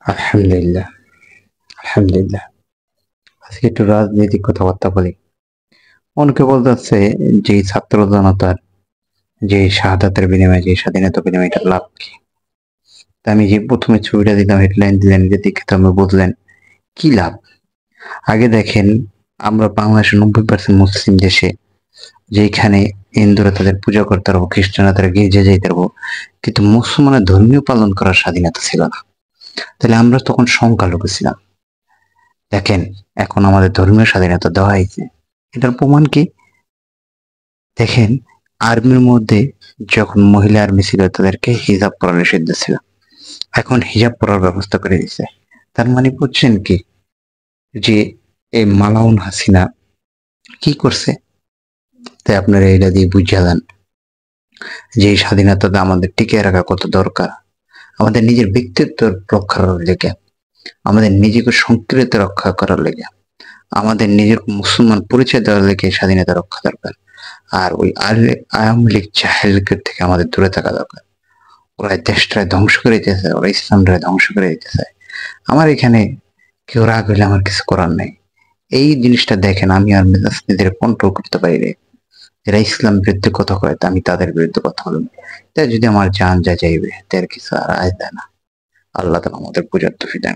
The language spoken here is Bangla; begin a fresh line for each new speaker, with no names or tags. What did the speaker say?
আলহামদুলিল্লাহ, আলহামদুলিল্লাহ। আজকে একটু রাজনৈতিক কথাবার্তা বলি। অনেকে বলতেছে যে এই ছাত্র জনতার যে শাহাদাতের বিনিময়ে যে স্বাধীনতা বিনিময়ে এটার লাভ কি? তা আমি যে প্রথমে ছবিটা দিলাম হেডলাইন দিলেন যে দেখে তো আপনি বুঝলেন কি লাভ? আগে দেখেন আমরা বাংলাদেশের 90% মুসলিম দেশে যেখানে হিন্দুরা তাদের পূজা করতে পারবো, খ্রিস্টানরা তারা গির্জা যাইতে পারবো, কিন্তু মুসলমানের ধর্মীয় পালন করার স্বাধীনতা ছিল না। তাহলে আমরা তখন সংখ্যালঘু ছিলাম। দেখেন এখন আমাদের ধর্মীয় স্বাধীনতা দেওয়া হয়েছে। এটার প্রমাণ কি? দেখেন আর্মির মধ্যে যখন মহিলা আর্মি ছিল তাদেরকে হিজাব পরা নিষিদ্ধ ছিল, এখন হিজাব পরার ব্যবস্থা করে দিছে। তার মানে বুঝছেন কি যে এই মালাউন হাসিনা কি করছে? তাই আপনারা এটা দিয়ে বুঝালেন যে এই স্বাধীনতাটা আমাদের টিকিয়ে রাখা কত দরকার। আমাদের নিজের ব্যক্তিত্ব রক্ষার লেগে, আমাদের নিজেকে সংস্কৃতি রক্ষা করার লেগে, আমাদের নিজের মুসলমান পরিচয় দেওয়ার লেগে স্বাধীনতা রক্ষা দরকার। আর ওই আওয়ামী লীগ জাহেলদের থেকে আমাদের দূরে থাকা দরকার। ওরা দেশটা ধ্বংস করে দিতে চায়, ওরা ইসলামটা ধ্বংস করে দিতে চায়। আমার এখানে কেউ রাগ হইলে আমার কিছু করার নেই। এই জিনিসটা দেখেন আমি আর মেজাজনীদের কন্ট্রোল করতে পারি রে। যারা ইসলাম বিরুদ্ধে কথা কয় তা আমি তাদের বিরুদ্ধে কথা বলবো। তাই যদি আমার জান যা যাইবে তার কিছু আর আয় দেয় না। আল্লাহ তাআলা আমাদের বুঝার তৌফিক দান